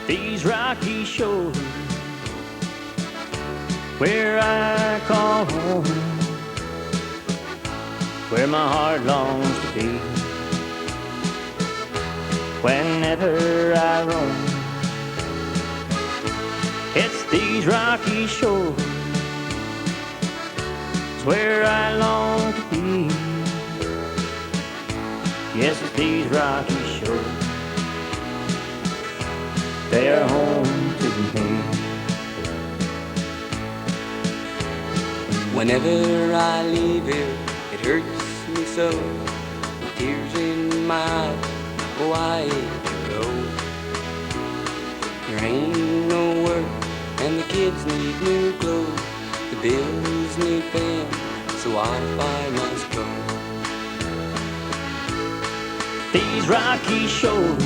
These rocky shores where I call home, where my heart longs to be. Whenever I roam, it's these rocky shores, it's where I long to be. Yes, it's these rocky shores, they are home to me. Whenever I leave here, it hurts me so, with tears in my eyes. Why you go? There ain't no work, and the kids need new clothes. The bills need paying, so off I must go. These rocky shores,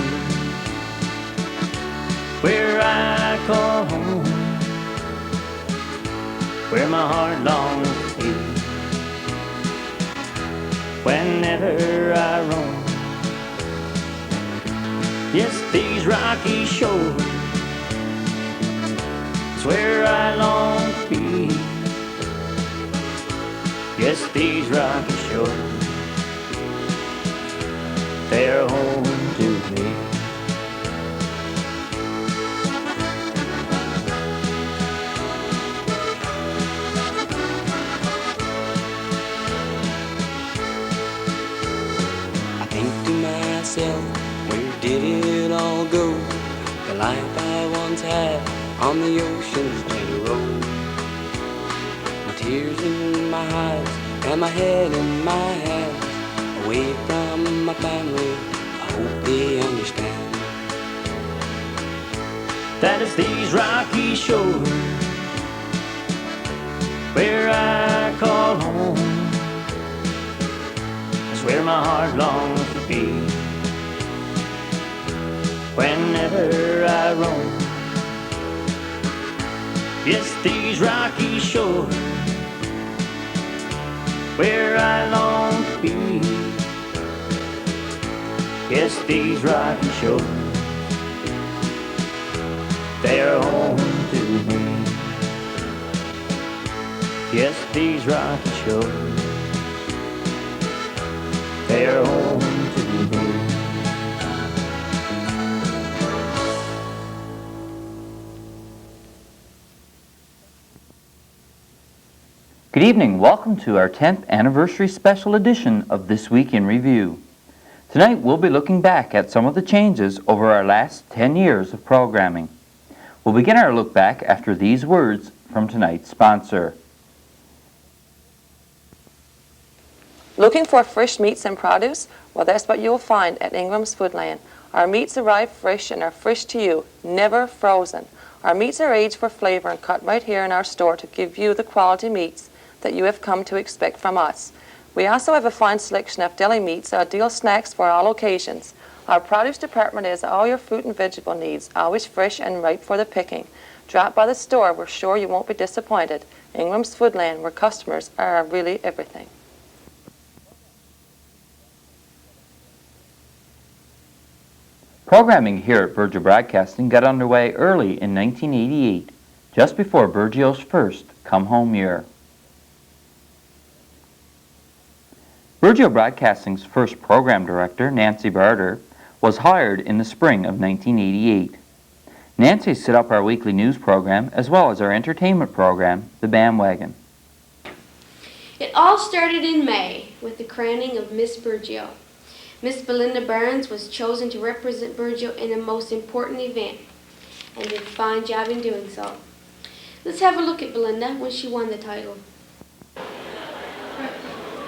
where I call home, where my heart longs to be. Whenever I roam, yes, these rocky shores, it's where I long to be. Yes, these rocky shores, they're home to me. I think to myself, where did it all go? The life I once had on the ocean's gentle road. My tears in my eyes and my head in my hands, away from my family, I hope they understand. That is these rocky shores, where I call home, it's where my heart longs to be. Whenever I roam, yes, these rocky shores, where I long to be. Yes, these rocky shores, they are home to me. Yes, these rocky shores, they are home to me. Good evening. Welcome to our 10th anniversary special edition of This Week in Review. Tonight we'll be looking back at some of the changes over our last 10 years of programming. We'll begin our look back after these words from tonight's sponsor. Looking for fresh meats and produce? Well, that's what you'll find at Ingram's Foodland. Our meats arrive fresh and are fresh to you, never frozen. Our meats are aged for flavor and cut right here in our store to give you the quality meats that you have come to expect from us. We also have a fine selection of deli meats, ideal snacks for all occasions. Our produce department has all your fruit and vegetable needs, always fresh and ripe for the picking. Drop by the store, we're sure you won't be disappointed. Ingram's Foodland, where customers are really everything. Programming here at Virgil Broadcasting got underway early in 1988, just before Burgio's first Come Home year. Virgil Broadcasting's first program director, Nancy Barter, was hired in the spring of 1988. Nancy set up our weekly news program as well as our entertainment program, The Bandwagon. It all started in May with the crowning of Miss Burgio. Miss Belinda Burns was chosen to represent Burgio in a most important event, and did a fine job in doing so. Let's have a look at Belinda when she won the title.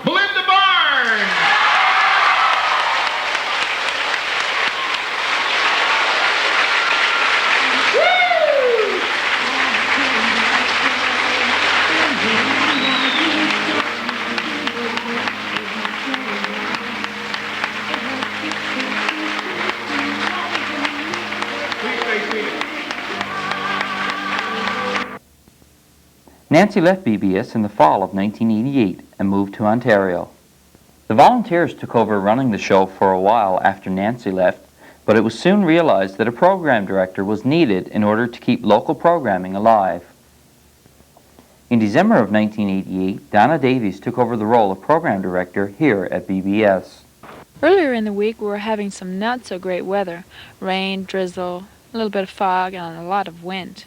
Belinda Barnes! Nancy left BBS in the fall of 1988 and moved to Ontario. The volunteers took over running the show for a while after Nancy left, but it was soon realized that a program director was needed in order to keep local programming alive. In December of 1988, Donna Davies took over the role of program director here at BBS. Earlier in the week, we were having some not-so-great weather. Rain, drizzle, a little bit of fog, and a lot of wind.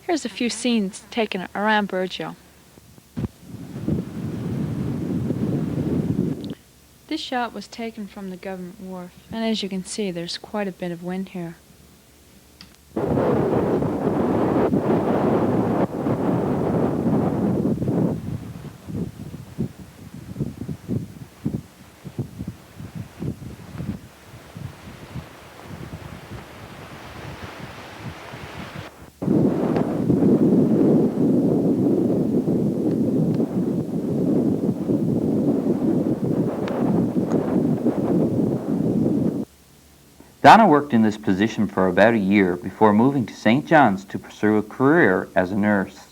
Here's a few scenes taken around Burgeo. This shot was taken from the government wharf, and as you can see, there's quite a bit of wind here. Donna worked in this position for about a year before moving to St. John's to pursue a career as a nurse.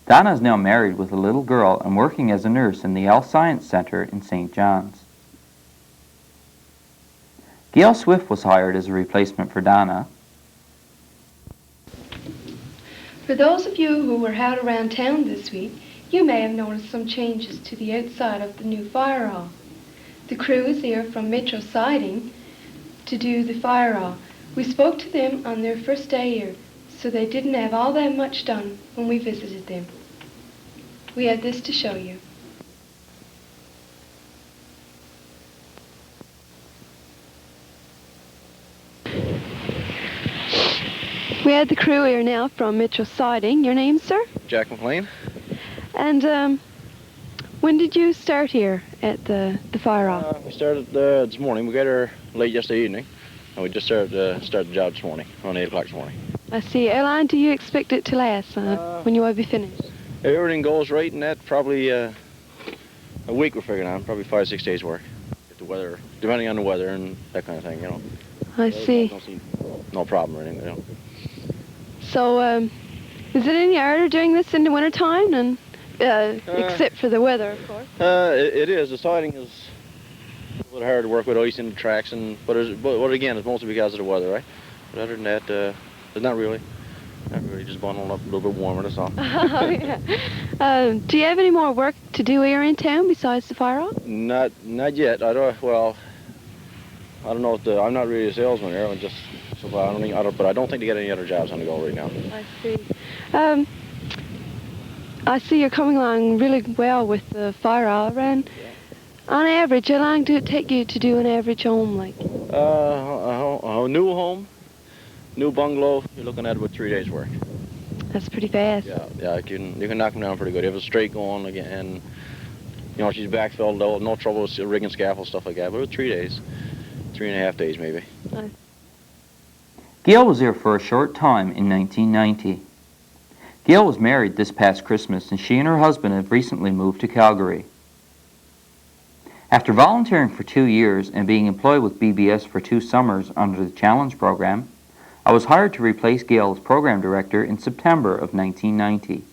Donna is now married with a little girl and working as a nurse in the Health Science Center in St. John's. Gail Swift was hired as a replacement for Donna. For those of you who were out around town this week, you may have noticed some changes to the outside of the new fire hall. The crew is here from Metro Siding to do the fire hall. We spoke to them on their first day here, so they didn't have all that much done when we visited them. We have this to show you. We had the crew here now from Metro Siding. Your name, sir? Jack McLean. And when did you start here at the fire hall? We started this morning. We got here late yesterday evening, and we just started the job this morning, around 8 o'clock this morning. I see. How long do you expect it to last when you will be finished? If everything goes right, and that probably a week we're figuring on, probably 5 or 6 days work. If the weather, depending on the weather and that kind of thing, you know. I see. Don't see no problem or anything, you know. So, is it any harder doing this in the winter time than, except for the weather, of course? It is. The siding is a little hard to work with, ice in the tracks, but again, it's mostly because of the weather, right? But other than that, it's not really. Not really, just bundling up a little bit warmer, that's all. Oh, yeah. Do you have any more work to do here in town besides the fire hall? Not yet. I don't know if I'm not really a salesman here. I'm just, so but I don't think they get any other jobs on the go right now. I see. I see you're coming along really well with the fire hall, and on average, how long did it take you to do an average home, like? A new home, new bungalow, you're looking at about 3 days work. That's pretty fast. Yeah, you can knock them down pretty good. If it's straight going again, and you know she's backfilled, no trouble with rigging scaffold, stuff like that. But it was 3 days, 3.5 days maybe. Gail was there for a short time in 1990. Gail was married this past Christmas, and she and her husband have recently moved to Calgary. After volunteering for 2 years and being employed with BBS for 2 summers under the Challenge program, I was hired to replace Gail as program director in September of 1990,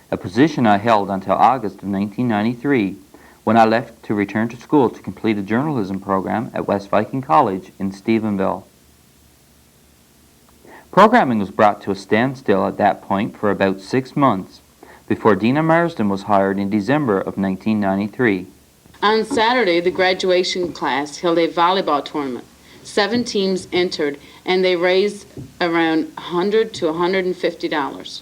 a position I held until August of 1993, when I left to return to school to complete a journalism program at West Viking College in Stephenville. Programming was brought to a standstill at that point for about 6 months, before Dina Marsden was hired in December of 1993. On Saturday, the graduation class held a volleyball tournament. 7 teams entered, and they raised around $100 to $150.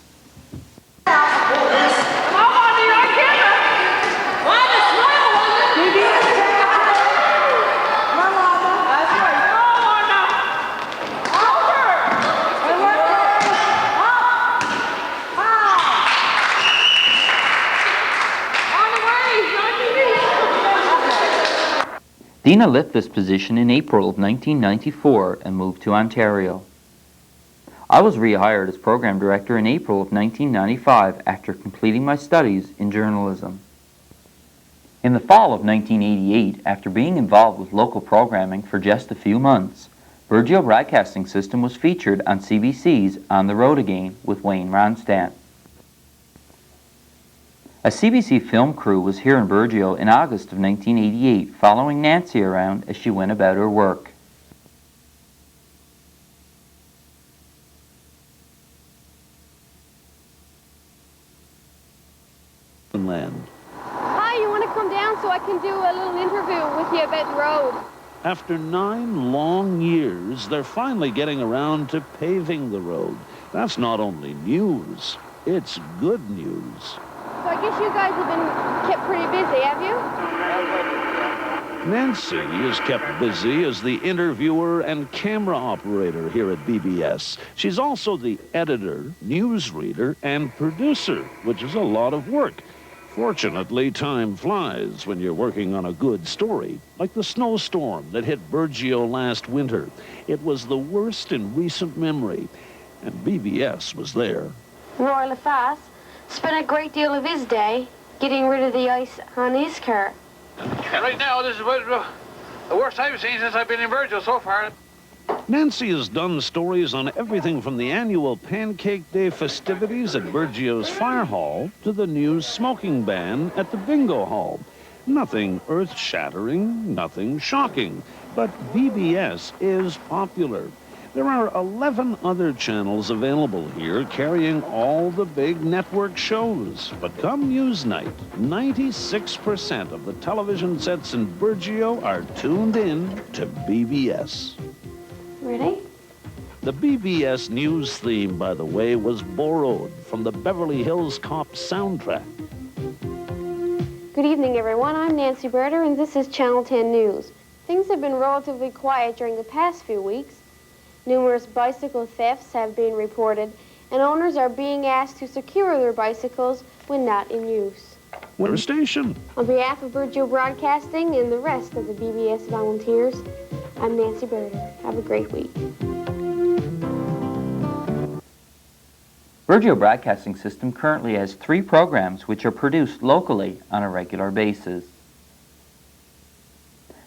Dina left this position in April of 1994 and moved to Ontario. I was rehired as program director in April of 1995 after completing my studies in journalism. In the fall of 1988, after being involved with local programming for just a few months, Burgeo Broadcasting System was featured on CBC's On the Road Again with Wayne Ronstadt. A CBC film crew was here in Burgeo in August of 1988, following Nancy around as she went about her work. Hi, you want to come down so I can do a little interview with you about the road? After 9 long years, they're finally getting around to paving the road. That's not only news, it's good news. So I guess you guys have been kept pretty busy, have you? Nancy is kept busy as the interviewer and camera operator here at BBS. She's also the editor, newsreader, and producer, which is a lot of work. Fortunately, time flies when you're working on a good story, like the snowstorm that hit Burgeo last winter. It was the worst in recent memory, and BBS was there. Roy LaFace spent a great deal of his day getting rid of the ice on his car. And right now, this is the worst I've seen since I've been in Burgeo so far. Nancy has done stories on everything from the annual Pancake Day festivities at Burgeo's Fire Hall to the new smoking ban at the Bingo Hall. Nothing earth-shattering, nothing shocking, but BBS is popular. There are 11 other channels available here carrying all the big network shows. But come news night, 96% of the television sets in Burgeo are tuned in to BBS. Ready? The BBS News theme, by the way, was borrowed from the Beverly Hills Cop soundtrack. Good evening, everyone. I'm Nancy Berter, and this is Channel 10 News. Things have been relatively quiet during the past few weeks. Numerous bicycle thefts have been reported, and owners are being asked to secure their bicycles when not in use. We're station. On behalf of Burgeo Broadcasting and the rest of the BBS volunteers, I'm Nancy Berter. Have a great week. Burgeo Broadcasting System currently has 3 programs which are produced locally on a regular basis.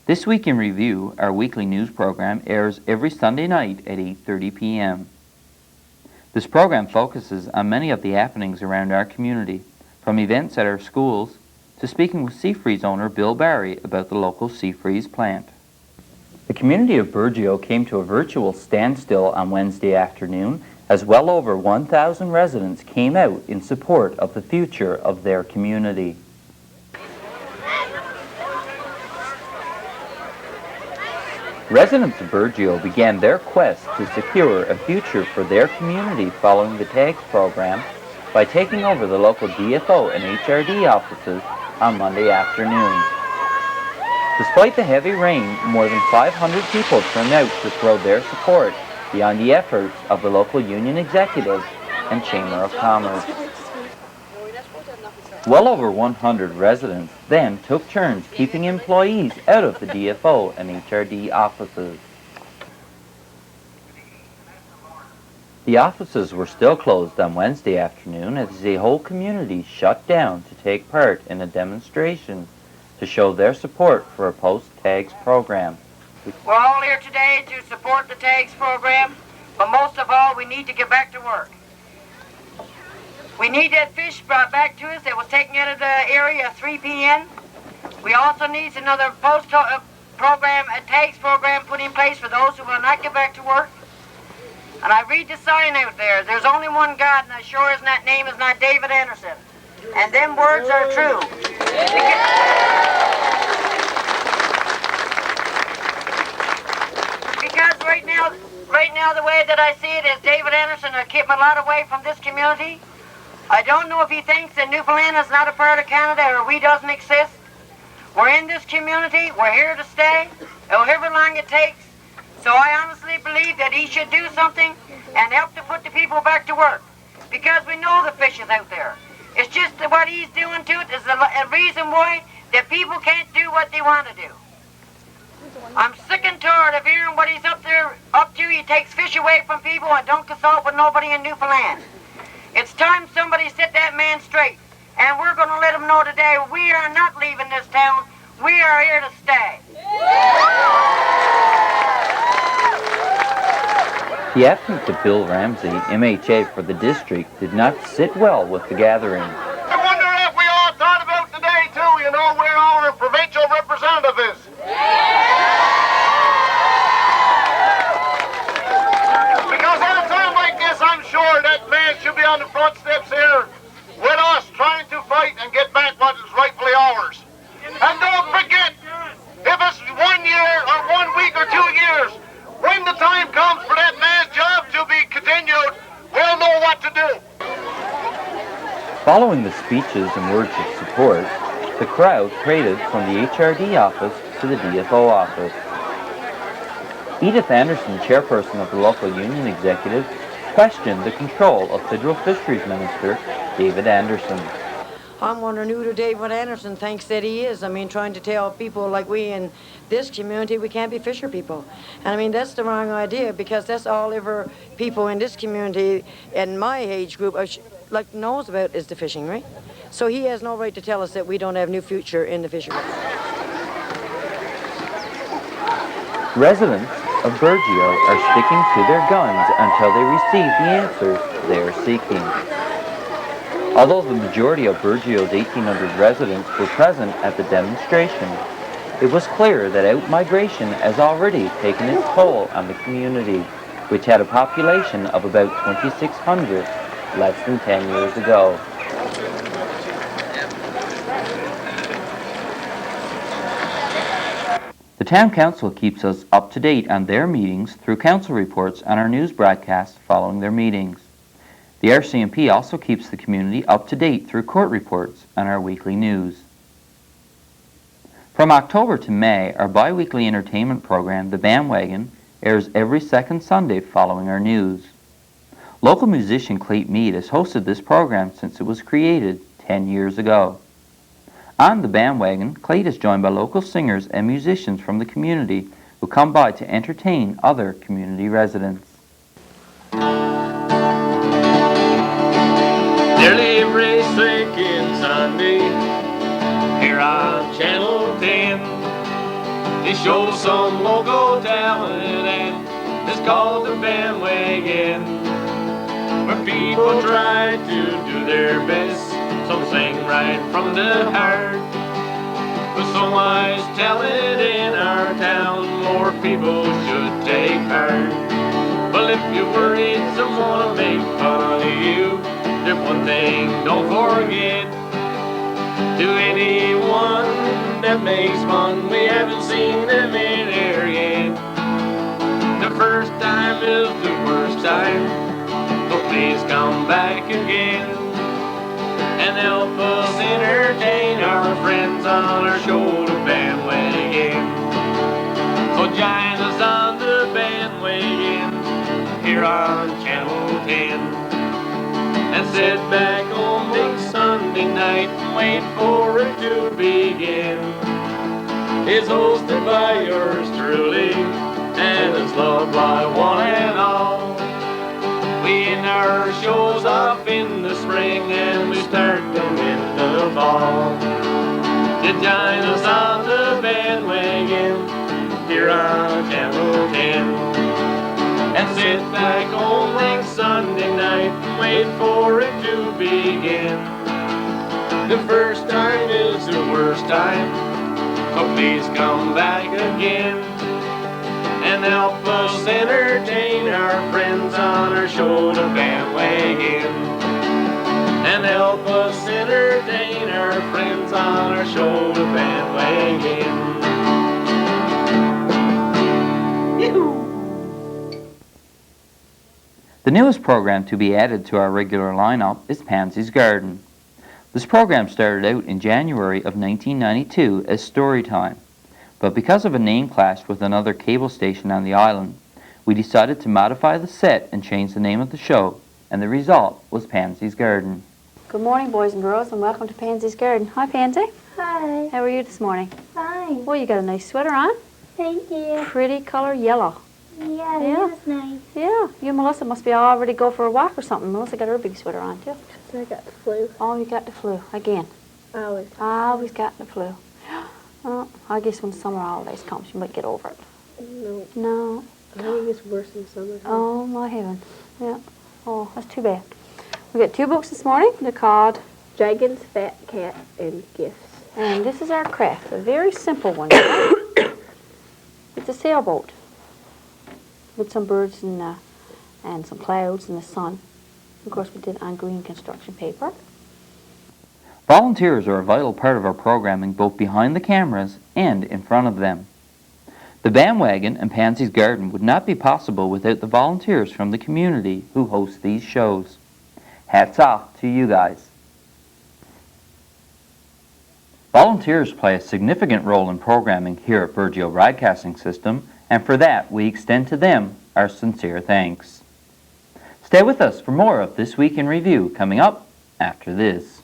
This Week in Review, our weekly news program, airs every Sunday night at 8:30 p.m. This program focuses on many of the happenings around our community, from events at our schools to speaking with Seafreeze owner Bill Barry about the local Seafreeze plant. The community of Burgeo came to a virtual standstill on Wednesday afternoon as well over 1,000 residents came out in support of the future of their community. Residents of Burgeo began their quest to secure a future for their community following the TAGS program by taking over the local DFO and HRD offices on Monday afternoon. Despite the heavy rain, more than 500 people turned out to throw their support beyond the efforts of the local union executive and Chamber of Commerce. Well over 100 residents then took turns keeping employees out of the DFO and HRD offices. The offices were still closed on Wednesday afternoon as the whole community shut down to take part in a demonstration to show their support for a post-TAGS program. We're all here today to support the TAGS program, but most of all, we need to get back to work. We need that fish brought back to us that was taken out of the area at 3 p.m. We also need another program, a TAGS program put in place for those who will not get back to work. And I read the sign out there, there's only one God, and I sure as that name is not David Anderson. And them words are true. Because right now the way that I see it is David Anderson are keeping a lot away from this community. I don't know if he thinks that Newfoundland is not a part of Canada or we doesn't exist. We're in this community, we're here to stay, however long it takes. So I honestly believe that he should do something and help to put the people back to work. Because we know the fish is out there. It's just that what he's doing to it is a reason why that people can't do what they want to do. I'm sick and tired of hearing what he's up to. He takes fish away from people and don't consult with nobody in Newfoundland. It's time somebody set that man straight. And we're going to let him know today we are not leaving this town. We are here to stay. The absence of Bill Ramsey, MHA for the district, did not sit well with the gathering. I wonder if we all fond of this? Because at a time like this, I'm sure that man should be on the front steps here with us, trying to fight and get back what is rightfully ours. And don't forget, if it's 1 year or 1 week or 2 years, when the time comes for that man's job to be continued, we'll know what to do. Following the speeches and words of support, the crowd paraded from the HRD office to the DFO office. Edith Anderson, chairperson of the local union executive, questioned the control of Federal Fisheries Minister David Anderson. I'm wondering who the David Anderson thinks that he is. I mean, trying to tell people like we in this community we can't be fisher people. And I mean, that's the wrong idea, because that's all ever people in this community and my age group like knows about is the fishing, right? So he has no right to tell us that we don't have new future in the fishery. Residents of Burgeo are sticking to their guns until they receive the answers they are seeking. Although the majority of Burgeo's 1,800 residents were present at the demonstration, it was clear that out-migration has already taken its toll on the community, which had a population of about 2,600 less than 10 years ago. The Town Council keeps us up to date on their meetings through council reports on our news broadcasts following their meetings. The RCMP also keeps the community up to date through court reports on our weekly news. From October to May, our bi-weekly entertainment program, The Bandwagon, airs every second Sunday following our news. Local musician Clayton Mead has hosted this program since it was created 10 years ago. On The Bandwagon, Clayton is joined by local singers and musicians from the community who come by to entertain other community residents. Nearly every second Sunday, here on Channel 10, they show some local talent, and it's called The Bandwagon, where people try to do their best. Some sing right from the heart. With so much talent in our town, more people should take part. Well, if you're worried someone will make fun of you, there's one thing don't forget. To anyone that makes fun, we haven't seen them in here yet. The first time is the worst time, so please come back again and help us entertain our friends on our show, The Bandwagon. So join us on The Bandwagon here on Channel 10, and sit back on big Sunday night and wait for it to begin. It's hosted by yours truly, and is loved by one and all. We end our shows off in the spring, and we start them in the fall. You join us on The Bandwagon here on Channel 10, and sit back on next Sunday night and wait for it to begin. The first time is the worst time, so please come back again and help us entertain our friends on our show, The Bandwagon. And help us entertain our friends on our show, The Bandwagon. The newest program to be added to our regular lineup is Pansy's Garden. This program started out in January of 1992 as Storytime, but because of a name clash with another cable station on the island, we decided to modify the set and change the name of the show, and the result was Pansy's Garden. Good morning, boys and girls, and welcome to Pansy's Garden. Hi, Pansy. Hi. How are you this morning? Fine. Well, you got a nice sweater on. Thank you. Pretty color yellow. Yeah, that was nice. Yeah, you and Melissa must be all ready to go for a walk or something. Melissa got her big sweater on, too. I got the flu. Oh, you got the flu. Again. I always got the flu. Well, I guess when summer holidays come, you might get over it. No. No. I think it's worse in summer. Oh, my heavens. Yeah. Oh, that's too bad. We got two books this morning. They're called Dragons, Fat Cat, and Gifts. And this is our craft, a very simple one. Right? It's a sailboat with some birds and some clouds and the sun. Of course, we did it on green construction paper. Volunteers are a vital part of our programming both behind the cameras and in front of them. The bandwagon and Pansy's Garden would not be possible without the volunteers from the community who host these shows. Hats off to you guys. Volunteers play a significant role in programming here at Burgeo Broadcasting System, and for that we extend to them our sincere thanks. Stay with us for more of This Week in Review coming up after this.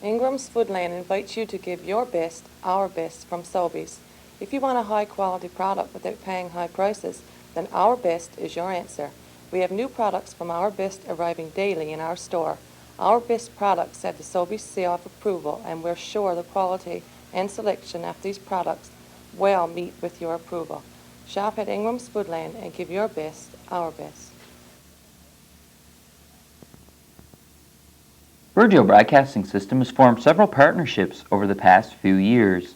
Ingram's Foodland invites you to give your best, our best, from Sobeys. If you want a high-quality product without paying high prices, then Our Best is your answer. We have new products from Our Best arriving daily in our store. Our Best products have the Sobeys seal of approval, and we're sure the quality and selection of these products well meet with your approval. Shop at Ingram's Foodland and give your best, our best. Burgeo Broadcasting System has formed several partnerships over the past few years.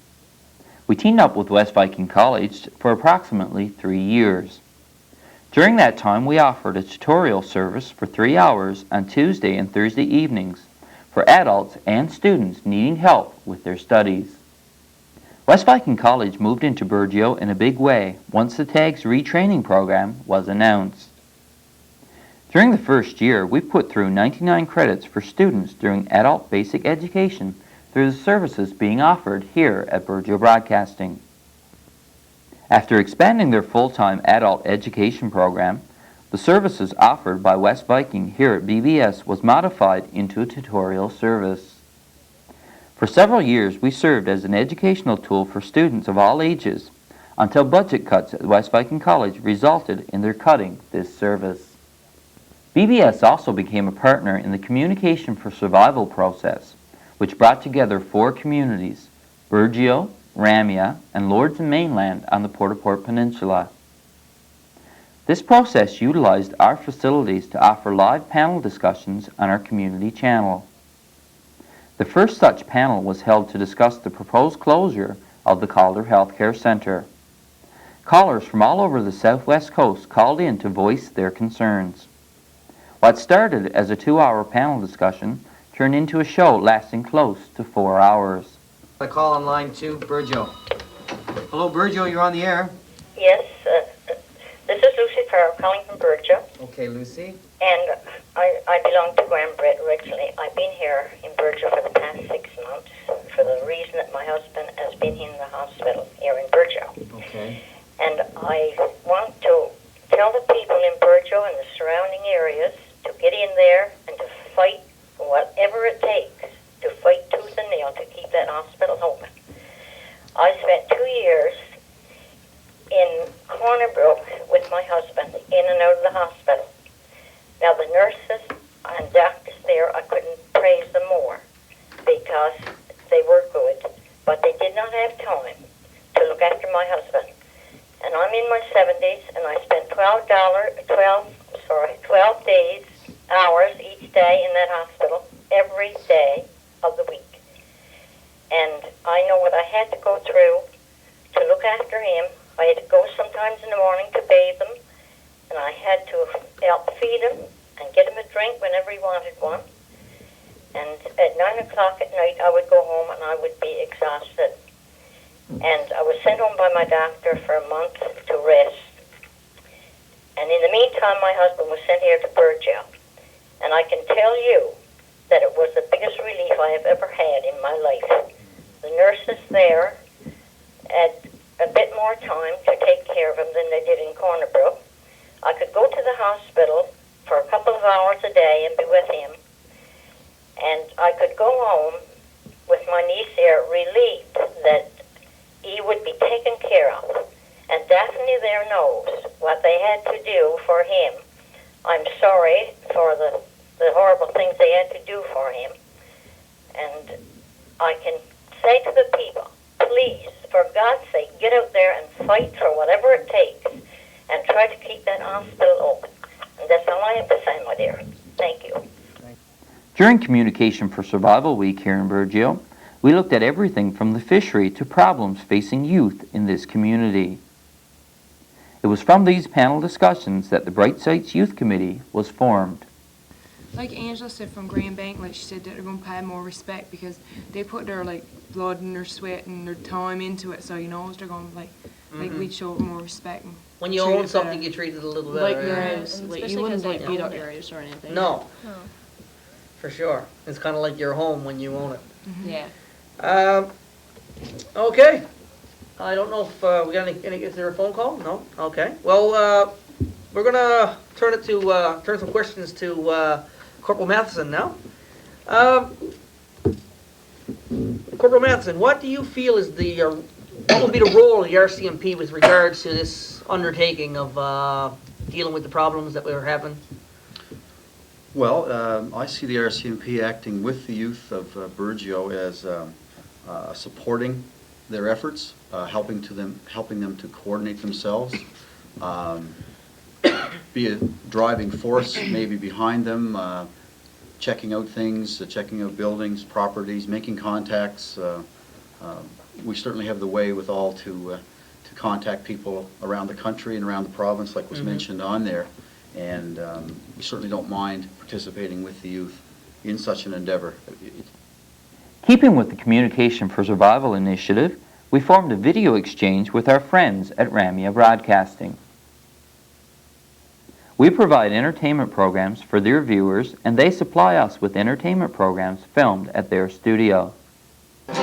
We teamed up with West Viking College for approximately 3 years. During that time, we offered a tutorial service for 3 hours on Tuesday and Thursday evenings for adults and students needing help with their studies. West Viking College moved into Burgeo in a big way once the TAG's retraining program was announced. During the first year, we put through 99 credits for students doing adult basic education through the services being offered here at Burgeo Broadcasting. After expanding their full-time adult education program, the services offered by West Viking here at BBS was modified into a tutorial service. For several years, we served as an educational tool for students of all ages until budget cuts at West Viking College resulted in their cutting this service. BBS also became a partner in the Communication for Survival process, which brought together 4 communities, Burgeo, Ramia, and Lords and Mainland on the Port-au-Port Peninsula. This process utilized our facilities to offer live panel discussions on our community channel. The first such panel was held to discuss the proposed closure of the Calder Healthcare Center. Callers from all over the southwest coast called in to voice their concerns. What started as a 2-hour panel discussion turned into a show lasting close to 4 hours. I call on line 2, Burgeo. Hello, Burgeo, you're on the air. Yes, this is Lucy Farrell calling from Burgeo. Okay, Lucy. And I belong to Grambret originally. I've been here in Burgeo for the past 6 months for the reason that my husband has been in the hospital here in Burgeo. Okay. And I want to tell the people in Burgeo and the surrounding areas to get in there and to fight whatever it takes, to fight tooth and nail to keep that hospital open. I spent 2 years in Cornerbrook with my husband, in and out of the hospital. Now the nurses and doctors there, I couldn't praise them more because they were good, but they did not have time to look after my husband. And I'm in my 70s, and I spent 12 days, hours each day in that hospital, every day of the week. And I know what I had to go through to look after him. I had to go sometimes in the morning to bathe him, and I had to help feed him and get him a drink whenever he wanted one. And at 9 o'clock at night, I would go home and I would be exhausted. And I was sent home by my doctor for a month to rest. And in the meantime, my husband was sent here to Burgeo. And I can tell you that it was the biggest relief I have ever had in my life. The nurses there had a bit more time to take care of him than they did in Cornerbrook. I could go to the hospital for a couple of hours a day and be with him. And I could go home with my niece here relieved that he would be taken care of. And Daphne there knows what they had to do for him. I'm sorry for the horrible things they had to do for him. And I can say to the people, please, for God's sake, get out there and fight for whatever it takes and try to keep that hospital open. And that's all I have to say, my dear. Thank you. During Communication for Survival Week here in Burgeo, we looked at everything from the fishery to problems facing youth in this community. It was from these panel discussions that the Bright Sites Youth Committee was formed. Like Angela said from Grand Bank, like she said that they're going to pay more respect because they put their like blood and their sweat and their time into it, so you know they're going to like we'd show more respect. And when you own something, you treat it a little better. Like your house, like you wouldn't like beat up your house or anything. No, for sure. It's kind of like your home when you own it. Yeah. Okay. I don't know if we got any. Is there a phone call? No. Okay. Well, we're gonna turn some questions to Corporal Matheson now. Corporal Matheson, what do you feel is what would be the role of the RCMP with regards to this undertaking of dealing with the problems that we're having? Well, I see the RCMP acting with the youth of Burgeo as supporting their efforts, helping them to coordinate themselves, be a driving force maybe behind them, checking out things, checking out buildings, properties, making contacts. We certainly have the way with all to contact people around the country and around the province, like was mentioned on there, and we certainly don't mind participating with the youth in such an endeavor. Keeping with the Communication for Survival initiative, we formed a video exchange with our friends at Ramia Broadcasting. We provide entertainment programs for their viewers, and they supply us with entertainment programs filmed at their studio. Big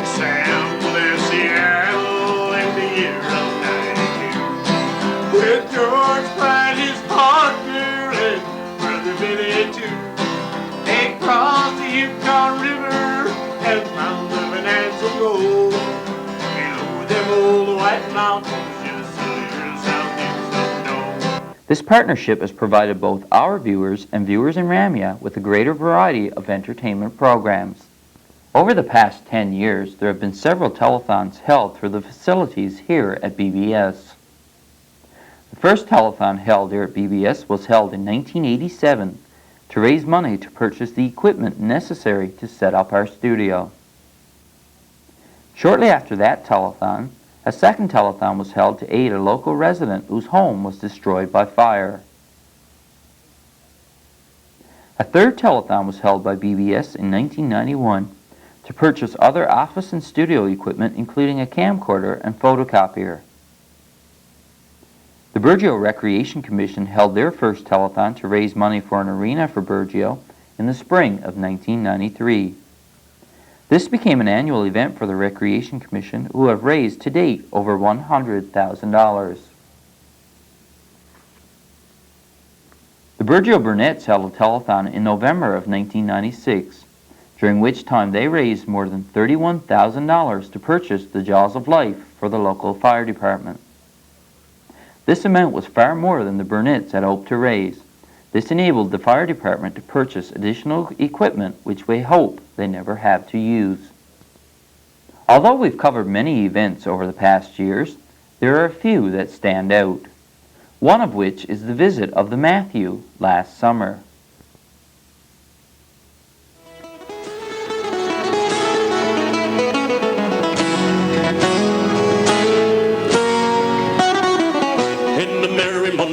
Sam left Seattle in the year of '92 with George Pratt, his partner, and Brother Billy too. They crossed the Yukon River and found the Bonanza Gold. Below them old white mountains, just a little southeast of Nome. This partnership has provided both our viewers and viewers in Ramia with a greater variety of entertainment programs. Over the past 10 years, there have been several telethons held through the facilities here at BBS. The first telethon held here at BBS was held in 1987 to raise money to purchase the equipment necessary to set up our studio. Shortly after that telethon, a second telethon was held to aid a local resident whose home was destroyed by fire. A third telethon was held by BBS in 1991 to purchase other office and studio equipment, including a camcorder and photocopier. The Burgeo Recreation Commission held their first telethon to raise money for an arena for Burgeo in the spring of 1993. This became an annual event for the Recreation Commission, who have raised to date over $100,000. The Burgeo Burnett's held a telethon in November of 1996, during which time they raised more than $31,000 to purchase the Jaws of Life for the local fire department. This amount was far more than the Burnetts had hoped to raise. This enabled the fire department to purchase additional equipment which we hope they never have to use. Although we've covered many events over the past years, there are a few that stand out. One of which is the visit of the Matthew last summer.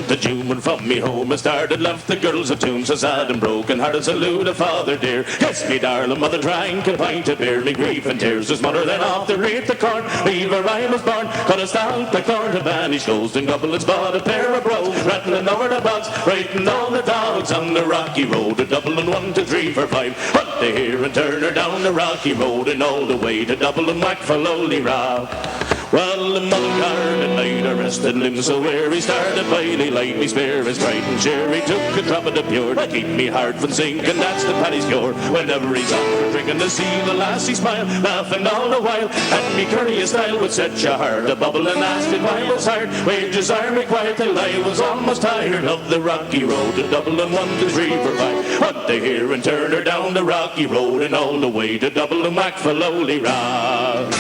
To June when from me home I started, left the girls of tune, so sad and broken hearted, salute a father dear. Yes, me darling mother drank a pint of beer, me grief and tears was mother then off the reap the corn. Leave where I was born, cut a stout the corn to banish ghost and goblins, bought a pair of brogues, rattling over the bogs, writing all the dogs on the rocky road to Dublin 1, 2, 3, 4, 5. Hunt they here and turn her down the rocky road and all the way to Dublin, whack for lowly rock. Well, the mother guard at night arrested limbs so weary, started by daylight, me spare is bright and cheery, took a drop of the pure to keep me heart from sinking, that's the paddy's cure. Whenever he's on for drinking to see the lassie smile, laughing all the while, and me courteous style would set your heart a bubble and asked if I was hired. Wages are required till I was almost tired of the rocky road to Dublin 1, 2, 3, 4, 5. Hunt they here and turn her down the rocky road and all the way to Dublin, whack for lowly rock.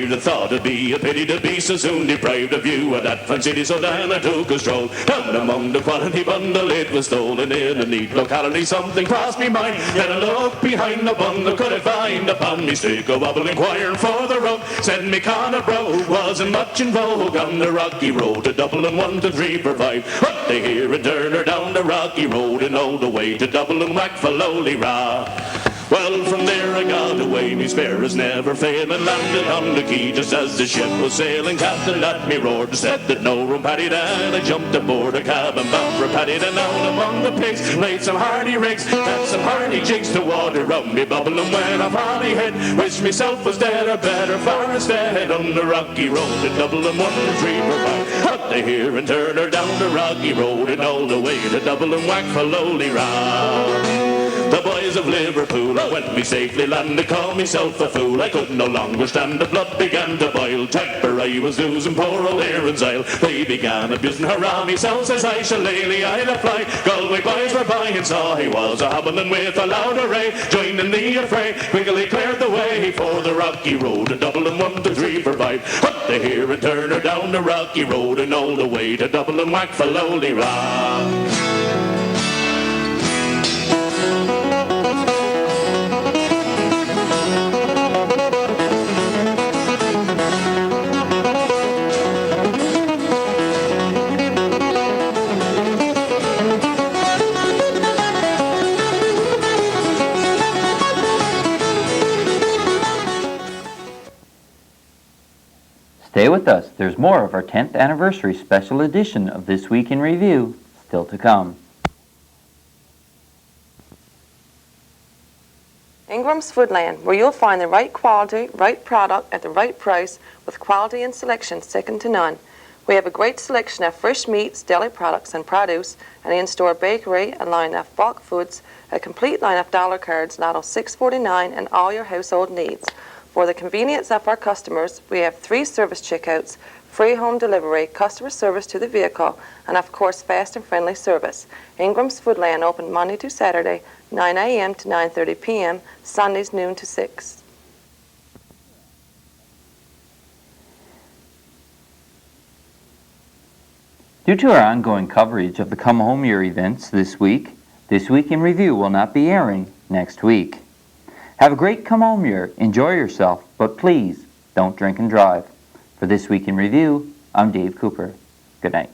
brave that thought it'd be a pity to be so soon deprived of you of that fine city. So down I took a stroll down among the quality bundle. It was stolen in a neat locality. Something crossed me mind. Then I looked behind the bundle. Could I find upon me stick a wobble inquiring for the rug? Said me Connor bro wasn't much in vogue on the rocky road to Dublin 1 to 3 for 5. What they hear and turn her down the rocky road and all the way to Dublin whack for lowly ra. Well, from there I got away, me sparrows never fail, and landed on the quay just as the ship was sailing. Captain at me roared, said that no room paddy down. I jumped aboard a cabin bound for paddy down among the pigs. Laid some hardy rigs, had some hardy jigs to water round me bubble, and when off on me head, wished myself was dead or better far instead. On the rocky road to Dublin 1 to 3 for 5. Up they hear and turn her down the rocky road and all the way to Dublin whack for lowly ra. The boys of Liverpool, I went me safely land, I called myself a fool. I could no longer stand, the blood began to boil. Temper I was losing, poor old Aaron's Isle. They began abusing her on me, so says I shall lay I'd a fly. Galway boys were by and saw he was a hobbling with a loud array. Joining the affray, quickly cleared the way for the rocky road to Dublin 1 to 3 for 5. Up they hear and turn her down the rocky road and all the way to Dublin whack for lowly ra. Stay with us. There's more of our 10th anniversary special edition of This Week in Review still to come. Ingram's Foodland, where you'll find the right quality, right product at the right price with quality and selection second to none. We have a great selection of fresh meats, deli products and produce, an in-store bakery, a line of bulk foods, a complete line of dollar cards, Lotto 649, and all your household needs. For the convenience of our customers, we have 3 service checkouts, free home delivery, customer service to the vehicle, and of course fast and friendly service. Ingram's Foodland open Monday to Saturday, 9 a.m. to 9:30 p.m., Sundays noon to 6. Due to our ongoing coverage of the Come Home Year events this week in Review will not be airing next week. Have a great Come Home Year, enjoy yourself, but please don't drink and drive. For This Week in Review, I'm Dave Cooper. Good night.